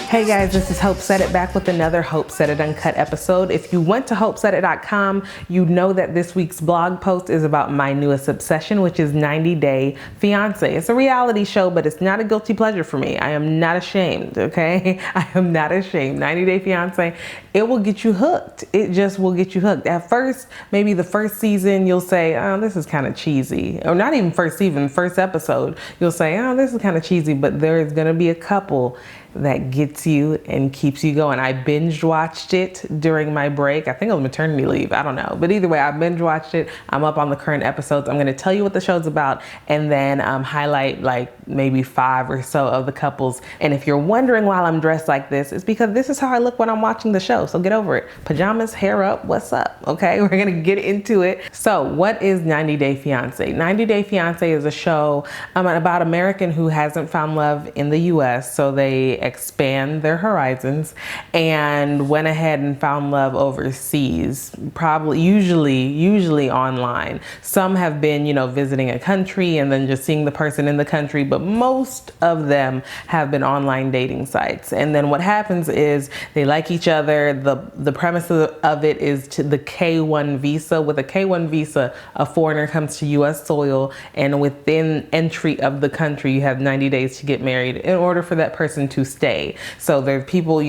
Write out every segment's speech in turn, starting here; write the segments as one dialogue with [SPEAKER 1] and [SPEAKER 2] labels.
[SPEAKER 1] Hey guys, this is HOPEsaidit back with another HOPEsaidit Uncut episode. If you went to HOPEsaidit.com, you know that this week's blog post is about my newest obsession, which is 90 Day Fiancé. It's a reality show, but it's not a guilty pleasure for me. I am not ashamed, okay? I am not ashamed. 90 Day Fiancé, it will get you hooked. It just will get you hooked. At first, maybe the first season, you'll say, oh, this is kind of cheesy. Or not even first season, first episode, you'll say, oh, this is kind of cheesy, but there is gonna be a couple that gets you and keeps you going. I binge watched it during my break. I think it was maternity leave. I don't know. But either way, I binge watched it. I'm up on the current episodes. I'm going to tell you what the show's about and then highlight like maybe 5 or so of the couples. And if you're wondering why I'm dressed like this, it's because this is how I look when I'm watching the show. So get over it. Pajamas, hair up, what's up? Okay, we're going to get into it. So what is 90 Day Fiancé? 90 Day Fiancé is a show about American who hasn't found love in the US. So they expand their horizons and went ahead and found love overseas, probably usually online. Some have been, visiting a country and then just seeing the person in the country, but most of them have been online dating sites. And then what happens is they like each other. The premise of it is to the K1 visa. With a K1 visa, a foreigner comes to US soil, and within entry of the country, you have 90 days to get married in order for that person to stay. So there's people,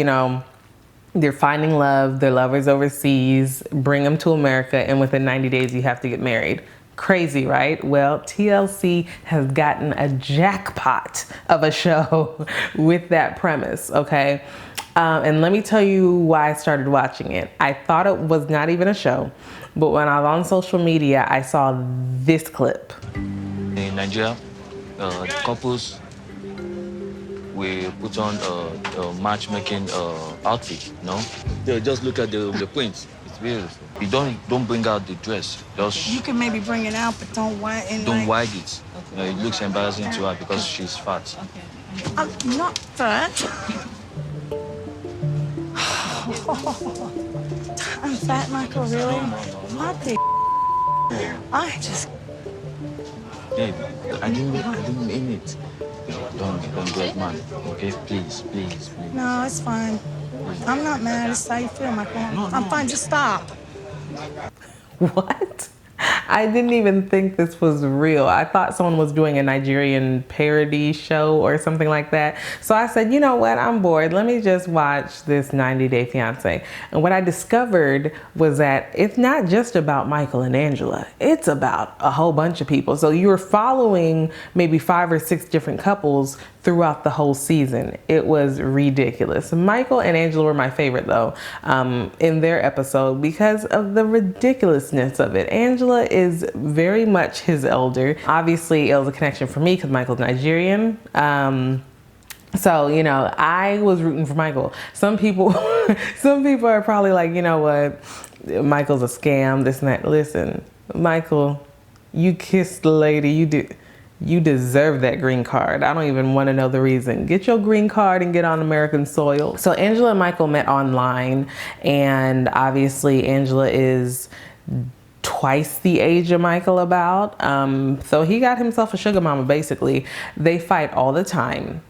[SPEAKER 1] they're finding love, their lovers overseas, bring them to America, and within 90 days you have to get married. Crazy, right? Well, TLC has gotten a jackpot of a show with that premise, okay? And let me tell you why I started watching it. I thought it was not even a show, but when I was on social media, I saw this clip.
[SPEAKER 2] In Nigeria, couples, we put on a matchmaking outfit, They just look at the print. It's beautiful. You don't bring out the dress. Just
[SPEAKER 3] you can maybe bring it out, but don't wag it.
[SPEAKER 2] Don't wag it. Okay. It looks embarrassing to her because she's fat.
[SPEAKER 3] Okay. I'm not fat. I'm fat, Michael. Really?
[SPEAKER 2] No.
[SPEAKER 3] What the? I just.
[SPEAKER 2] Babe, I didn't mean it. Don't get mad, okay? Please.
[SPEAKER 3] No, it's fine. I'm not mad. It's how you feel, Michael.
[SPEAKER 2] No.
[SPEAKER 3] I'm fine. Just stop.
[SPEAKER 1] What? I didn't even think this was real. I thought someone was doing a Nigerian parody show or something like that. So I said, you know what? I'm bored. Let me just watch this 90 Day Fiancé. And what I discovered was that it's not just about Michael and Angela. It's about a whole bunch of people. So you're following maybe 5 or 6 different couples throughout the whole season. It was ridiculous. Michael and Angela were my favorite though, in their episode because of the ridiculousness of it. Angela is very much his elder. Obviously it was a connection for me because Michael's Nigerian. So, I was rooting for Michael. Some people are probably like, you know what, Michael's a scam, this and that. Listen, Michael, you kissed the lady, you deserve that green card. I don't even want to know the reason. Get your green card and get on American soil. So Angela and Michael met online, and obviously Angela is twice the age of Michael about. So he got himself a sugar mama, basically. They fight all the time.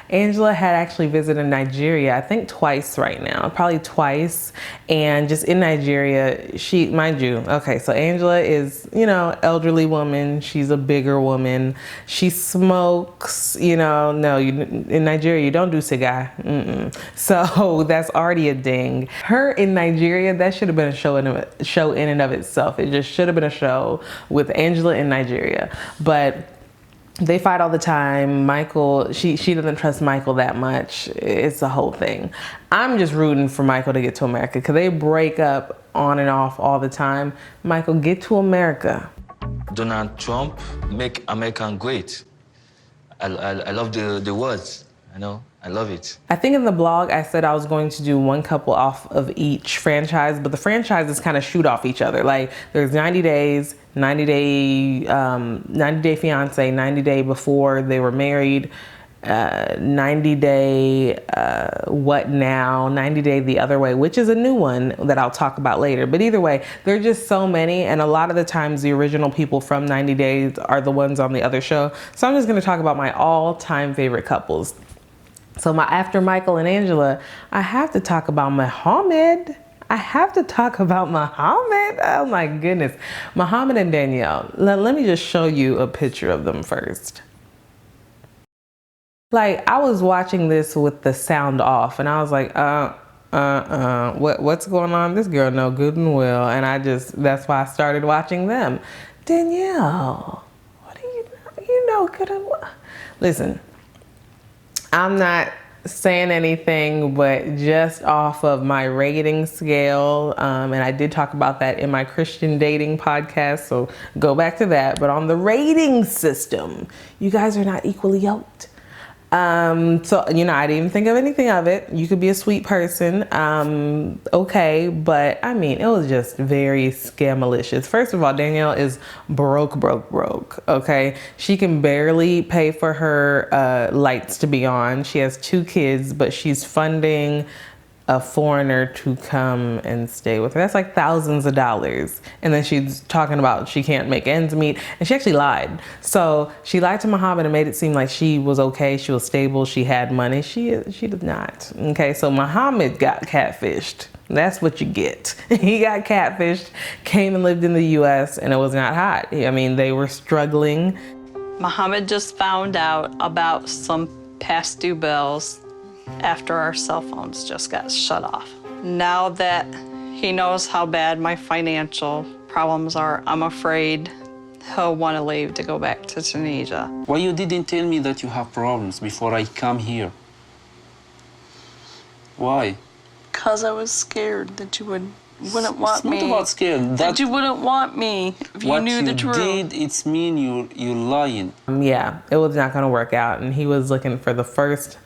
[SPEAKER 1] Angela had actually visited Nigeria, I think twice right now, probably twice. And just in Nigeria, mind you, okay, so Angela is, elderly woman. She's a bigger woman. She smokes, in Nigeria, you don't do cigar. So that's already a ding. Her in Nigeria, that should have been a show in and of itself. It just should have been a show with Angela in Nigeria. But they fight all the time. Michael, she doesn't trust Michael that much. It's a whole thing. I'm just rooting for Michael to get to America because they break up on and off all the time. Michael, get to America.
[SPEAKER 2] Donald Trump, make America great. I love the words, I love it.
[SPEAKER 1] I think in the blog I said I was going to do one couple off of each franchise, but the franchises kind of shoot off each other. Like there's 90 Days, 90 Day Fiancé, 90 Day before they were married, 90 Day What Now, 90 Day The Other Way, which is a new one that I'll talk about later. But either way, there are just so many, and a lot of the times the original people from 90 Days are the ones on the other show. So I'm just going to talk about my all-time favorite couples. So after Michael and Angela, I have to talk about Mohamed. I have to talk about Mohamed. Oh my goodness. Mohamed and Danielle. Let me just show you a picture of them first. Like, I was watching this with the sound off and I was like, what's going on? This girl know good and well. And that's why I started watching them. Danielle, what do you know? You know good and well. Listen, I'm not saying anything, but just off of my rating scale, and I did talk about that in my Christian dating podcast, so go back to that. But on the rating system, you guys are not equally yoked. So, you know, I didn't even think of anything of it. You could be a sweet person. Okay. But I mean, it was just very scamalicious. First of all, Danielle is broke. Okay. She can barely pay for her, lights to be on. She has 2 kids, but she's funding a foreigner to come and stay with her. That's like thousands of dollars. And then she's talking about she can't make ends meet. And she actually lied. So she lied to Mohamed and made it seem like she was okay. She was stable. She had money. She did not. Okay. So Mohamed got catfished. That's what you get. He got catfished, came and lived in the US, and it was not hot. I mean, they were struggling.
[SPEAKER 4] Mohamed just found out about some past due bills after our cell phones just got shut off. Now that he knows how bad my financial problems are, I'm afraid he'll want to leave to go back to Tunisia.
[SPEAKER 5] Why you didn't tell me that you have problems before I come here? Why?
[SPEAKER 4] Because I was scared that you wouldn't want me.
[SPEAKER 5] It's not about scared.
[SPEAKER 4] That you wouldn't want me if you knew the truth.
[SPEAKER 5] What you did, it's mean you're lying.
[SPEAKER 1] Yeah, it was not going to work out. And he was looking for the first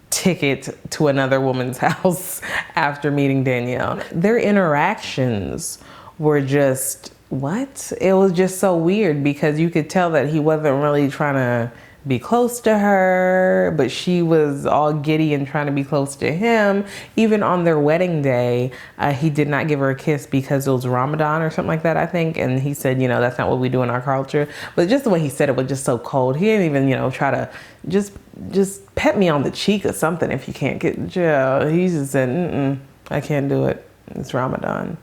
[SPEAKER 1] ticket to another woman's house after meeting Danielle. Their interactions were just, what? It was just so weird because you could tell that he wasn't really trying to be close to her, but she was all giddy and trying to be close to him. Even on their wedding day, he did not give her a kiss because it was Ramadan or something like that, I think. And he said, you know, that's not what we do in our culture. But just the way he said it was just so cold. He didn't even, you know, try to just pet me on the cheek or something if you can't get jail. He just said, I can't do it. It's Ramadan.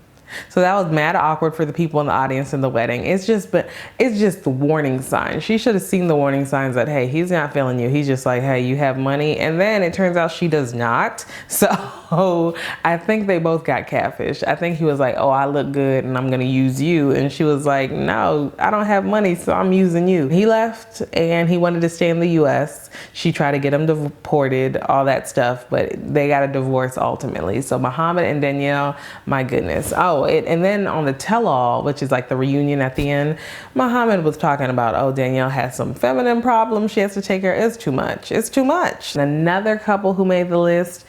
[SPEAKER 1] So that was mad awkward for the people in the audience in the wedding. It's just the warning signs. She should have seen the warning signs that, hey, he's not feeling you. He's just like, hey, you have money. And then it turns out she does not. So I think they both got catfished. I think he was like, oh, I look good and I'm going to use you. And she was like, no, I don't have money, so I'm using you. He left and he wanted to stay in the US. She tried to get him deported, all that stuff, but they got a divorce ultimately. So Mohamed and Danielle, my goodness. Oh, and then on the tell-all, which is like the reunion at the end, Mohamed was talking about, oh, Danielle has some feminine problems she has to take care of. It's too much. It's too much. Another couple who made the list,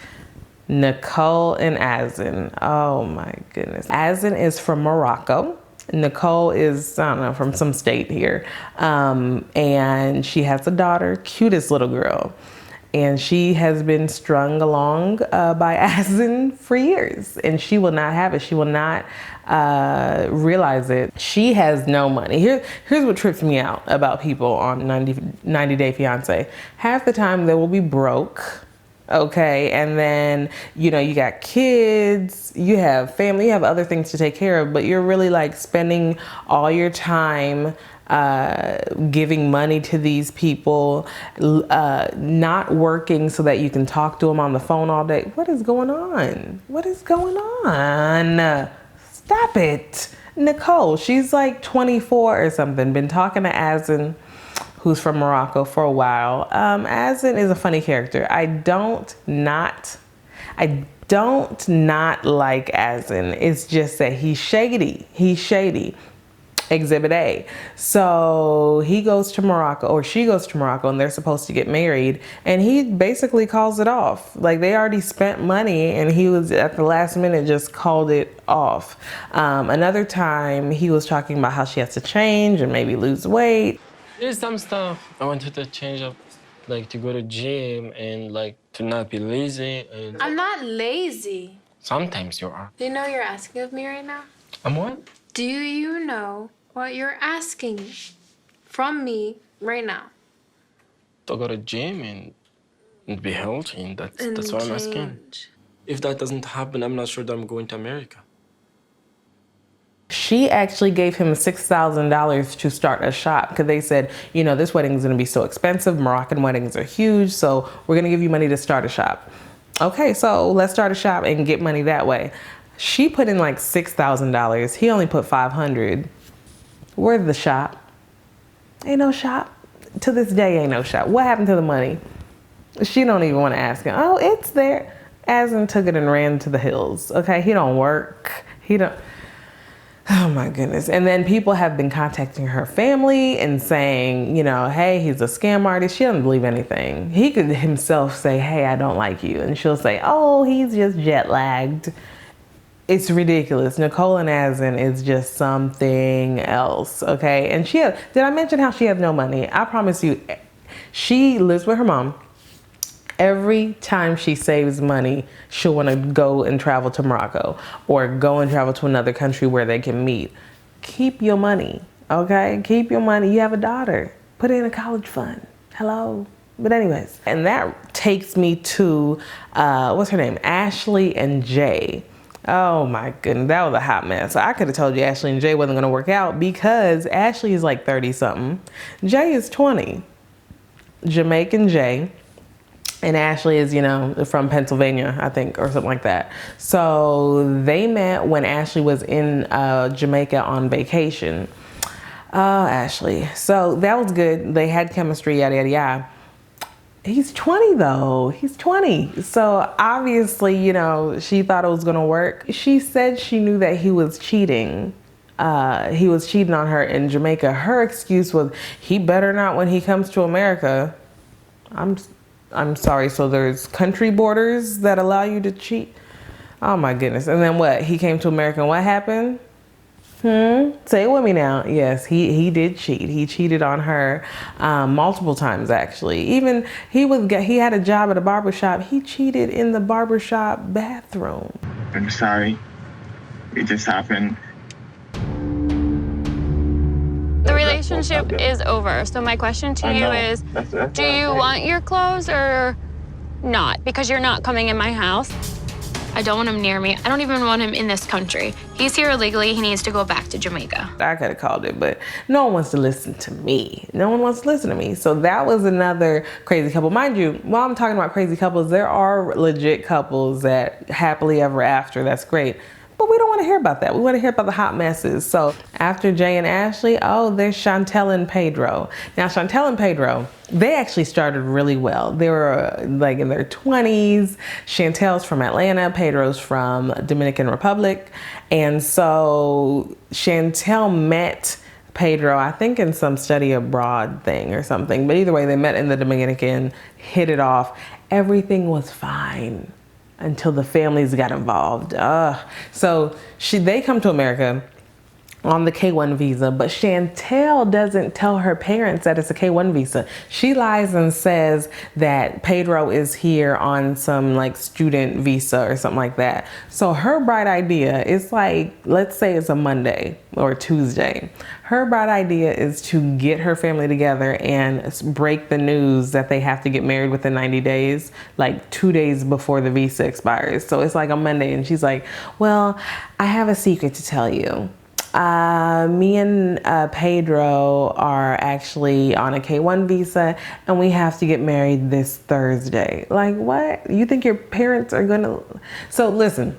[SPEAKER 1] Nicole and Azan. Oh my goodness. Azan is from Morocco. Nicole is, I don't know, from some state here. And she has a daughter, cutest little girl. And she has been strung along by Azan for years. And she will not have it. She will not realize it. She has no money. Here's what trips me out about people on 90 Day Fiancé. Half the time they will be broke. Okay, and then, you know, you got kids, you have family, you have other things to take care of, but you're really like spending all your time giving money to these people, not working so that you can talk to them on the phone all day. What is going on? What is going on? Stop it. Nicole, she's like 24 or something, been talking to Azan, who's from Morocco, for a while. Azan is a funny character. I don't not like Azan. It's just that he's shady. He's shady. Exhibit A. So he goes to Morocco, or she goes to Morocco, and they're supposed to get married, and he basically calls it off. Like, they already spent money and he was at the last minute just called it off. Another time he was talking about how she has to change and maybe lose weight.
[SPEAKER 6] There's some stuff I wanted to change up, like to go to gym and like to not be lazy. And
[SPEAKER 7] I'm not lazy.
[SPEAKER 6] sometimes you are.
[SPEAKER 7] Do you know what you're asking of me right now?
[SPEAKER 6] I'm what?
[SPEAKER 7] Do you know what you're asking from me right now?
[SPEAKER 6] To go to gym and and be healthy, and
[SPEAKER 7] And
[SPEAKER 6] that's what I'm asking.
[SPEAKER 7] change.
[SPEAKER 6] If that doesn't happen, I'm not sure that I'm going to America.
[SPEAKER 1] She actually gave him $6,000 to start a shop because they said, you know, this wedding is going to be so expensive. Moroccan weddings are huge, so we're going to give you money to start a shop. Okay, so let's start a shop and get money that way. She put in like $6,000. He only put $500. Where's the shop? Ain't no shop. To this day, ain't no shop. What happened to the money? She don't even want to ask him. Oh, it's there. Azan took it and ran to the hills. Okay, he don't work. He don't. Oh my goodness. And then people have been contacting her family and saying, you know, hey, he's a scam artist. She doesn't believe anything. He could himself say, hey, I don't like you. And she'll say, oh, he's just jet lagged. It's ridiculous. Nicole and Azan is just something else, okay? And did I mention how she has no money? I promise you, she lives with her mom. Every time she saves money, she'll want to go and travel to Morocco or go and travel to another country where they can meet. Keep your money, okay? Keep your money. You have a daughter. Put it in a college fund. Hello? But anyways, and that takes me to, what's her name? Ashley and Jay. Oh my goodness, that was a hot mess. So I could have told you Ashley and Jay wasn't going to work out because Ashley is like 30 something. Jay is 20. Jamaican Jay. And Ashley is, you know, from Pennsylvania, I think, or something like that. So they met when Ashley was in Jamaica on vacation. Ashley. So that was good. They had chemistry, yada, yada, yada. He's 20 though. He's 20. So obviously, you know, she thought it was going to work. She said she knew that he was cheating. He was cheating on her in Jamaica. Her excuse was, he better not when he comes to America. I'm sorry, so there's country borders that allow you to cheat? Oh my goodness. And then what? He came to America and what happened? Say it with me now. Yes, he did cheat. He cheated on her multiple times actually. Even he had a job at a barbershop. He cheated in the barbershop bathroom.
[SPEAKER 8] I'm sorry. It just happened.
[SPEAKER 9] The relationship is over. So my question to you is, do you want your clothes or not? Because you're not coming in my house. I don't want him near me. I don't even want him in this country. He's here illegally. He needs to go back to Jamaica.
[SPEAKER 1] I could have called it, but no one wants to listen to me. No one wants to listen to me. So that was another crazy couple. Mind you, while I'm talking about crazy couples, there are legit couples that happily ever after. That's great. But we don't want to hear about that. We want to hear about the hot messes. So after Jay and Ashley, oh, there's Chantel and Pedro. Now, Chantel and Pedro, they actually started really well. They were like in their 20s. Chantel's from Atlanta. Pedro's from Dominican Republic. And so Chantel met Pedro, I think in some study abroad thing or something. But either way, they met in the Dominican, hit it off. Everything was fine until the families got involved. So they come to America on the K-1 visa, but Chantel doesn't tell her parents that it's a K-1 visa. She lies and says that Pedro is here on some like student visa or something like that. So her bright idea is like, let's say it's a Monday or Tuesday. Her bright idea is to get her family together and break the news that they have to get married within 90 days, like 2 days before the visa expires. So it's like a Monday and she's like, well, I have a secret to tell you. Me and Pedro are actually on a K-1 visa and we have to get married this Thursday. Like, what? You think your parents are gonna? So listen,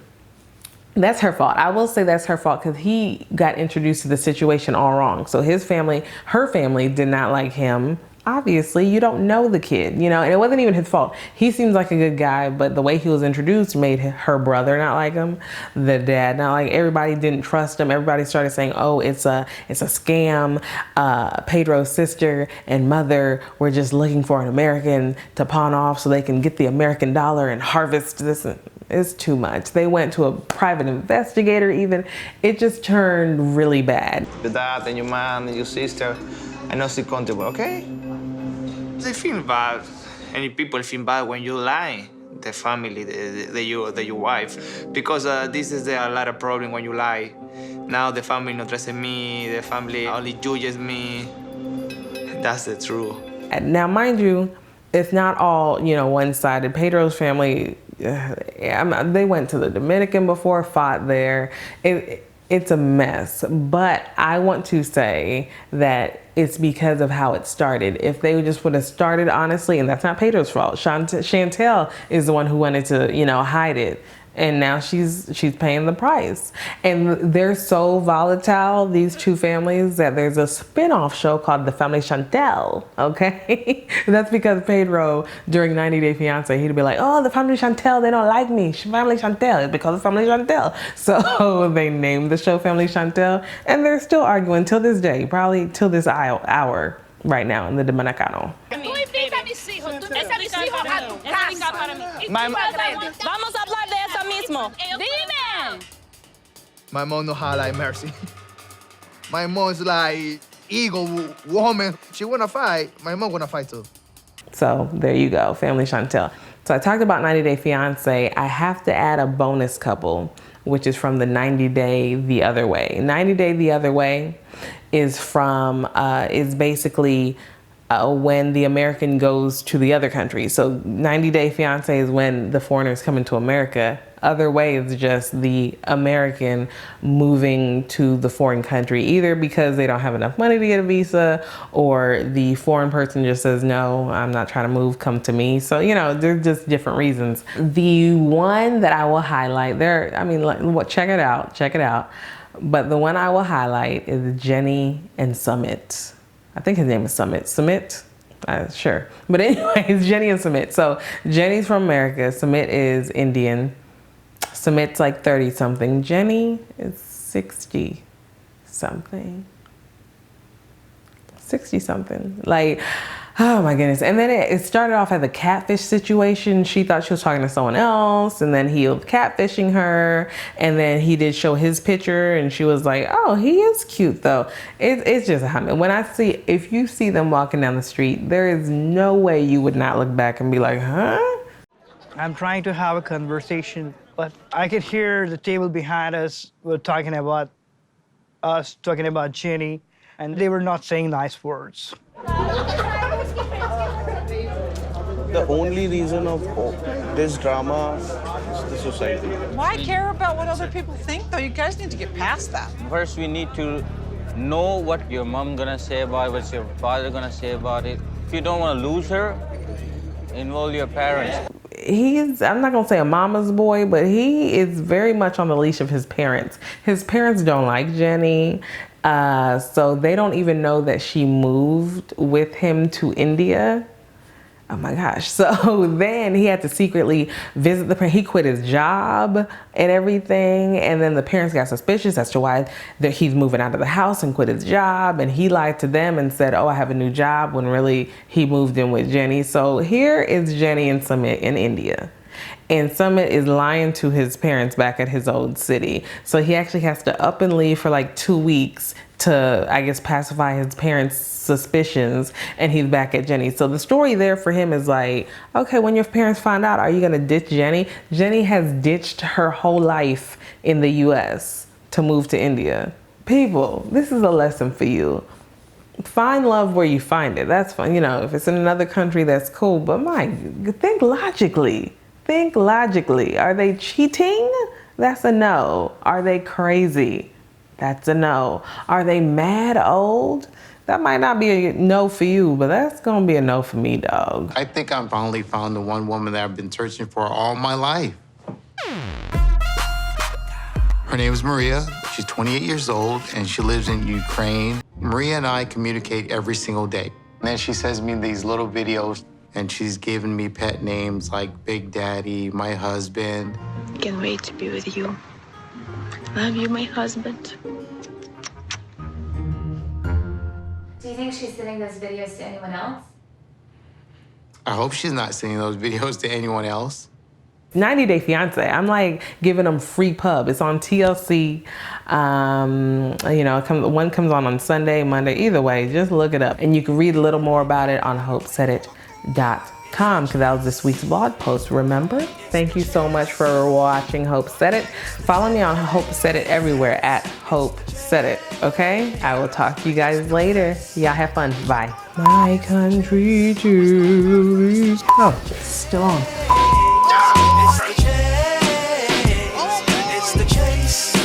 [SPEAKER 1] that's her fault. I will say that's her fault because he got introduced to the situation all wrong. So his family, her family did not like him. Obviously, you don't know the kid, you know, and it wasn't even his fault. He seems like a good guy, but the way he was introduced made her brother not like him, the dad not like. Everybody didn't trust him. Everybody started saying, "Oh, it's a scam." Pedro's sister and mother were just looking for an American to pawn off so they can get the American dollar and harvest this. It's too much. They went to a private investigator. Even it just turned really bad.
[SPEAKER 10] Your dad and your mom and your sister, I know it's comfortable, okay? They feel bad. Any people feel bad when you lie. The family, your wife, because this is a lot of problem when you lie. Now the family not trusts me. The family only judges me. That's the truth.
[SPEAKER 1] Now, mind you, it's not all, one-sided. Pedro's family, they went to the Dominican before, fought there. It's a mess. But I want to say that it's because of how it started. If they just would have started honestly, and that's not Pedro's fault. Chantel is the one who wanted to, hide it. And now she's paying the price. And they're so volatile, these two families, that there's a spin-off show called The Family Chantel, okay? That's because Pedro, during 90 Day Fiancé, he'd be like, oh, the Family Chantel, they don't like me. Family Chantel, it's because of Family Chantel. So they named the show Family Chantel, and they're still arguing till this day, probably till this hour right now in the Dominicano.
[SPEAKER 11] My mom know how like mercy. My mom's like eagle woman. She wanna fight. My mom wanna fight too.
[SPEAKER 1] So there you go, Family Chantel. So I talked about 90 Day Fiancé. I have to add a bonus couple, which is from the 90 Day The Other Way. 90 Day The Other Way is basically when the American goes to the other country. So 90 Day Fiancé is when the foreigners come into America. Other way is just the American moving to the foreign country, either because they don't have enough money to get a visa, or the foreign person just says, no, I'm not trying to move, come to me. So, there's just different reasons. The one that I will highlight check it out. But the one I will highlight is Jenny and Sumit. I think his name is Sumit. Sure. But anyways, Jenny and Sumit. So Jenny's from America. Sumit is Indian. Sumit's like 30 something. Jenny is 60 something. 60 something. Like, oh my goodness. And then it started off as a catfish situation. She thought she was talking to someone else, and then he was catfishing her, and then he did show his picture, and she was like, oh, he is cute though. It's just, if you see them walking down the street, there is no way you would not look back and be like, huh?
[SPEAKER 12] I'm trying to have a conversation, but I could hear the table behind us were talking about Jenny, and they were not saying nice words.
[SPEAKER 13] The only reason of this drama is the society.
[SPEAKER 14] Why care about what other people think, though? You guys need to get past that.
[SPEAKER 15] First, we need to know what your mom gonna say about it, what's your father gonna say about it. If you don't want to lose her, involve your parents.
[SPEAKER 1] I'm not gonna say a mama's boy, but he is very much on the leash of his parents. His parents don't like Jenny, so they don't even know that she moved with him to India. Oh my gosh. So then he had to secretly visit the parents. He quit his job and everything. And then the parents got suspicious as to why he's moving out of the house and quit his job. And he lied to them and said, oh, I have a new job, when really he moved in with Jenny. So here is Jenny and Sumit in India. And Sumit is lying to his parents back at his old city. So he actually has to up and leave for like 2 weeks to, I guess, pacify his parents' suspicions, and he's back at Jenny. So the story there for him is like, okay, when your parents find out, are you gonna ditch Jenny? Jenny has ditched her whole life in the US to move to India. People, this is a lesson for you. Find love where you find it. That's fine. If it's in another country, that's cool. But think logically. Think logically. Are they cheating? That's a no. Are they crazy? That's a no. Are they mad old? That might not be a no for you, but that's gonna be a no for me, dog.
[SPEAKER 16] I think I finally found the one woman that I've been searching for all my life. Her name is Maria. She's 28 years old, and she lives in Ukraine. Maria and I communicate every single day. And then she sends me these little videos, and she's given me pet names like Big Daddy, my husband.
[SPEAKER 17] I can't wait to be with you. Love you, my husband.
[SPEAKER 18] Do you think she's sending those videos to anyone else?
[SPEAKER 16] I hope she's not sending those videos to anyone else.
[SPEAKER 1] 90 Day Fiancé, I'm like giving them free pub. It's on TLC. One comes on Sunday, Monday, either way, just look it up. And you can read a little more about it on HOPEsaidit.com, because that was this week's blog post, remember? Thank you so much for watching Hope Said It. Follow me on HOPEsaidit everywhere at HOPEsaidit. HOPEsaidit, okay? I will talk to you guys later. Y'all have fun. Bye. My country Julie. Oh, it's still on.
[SPEAKER 19] It's the chase.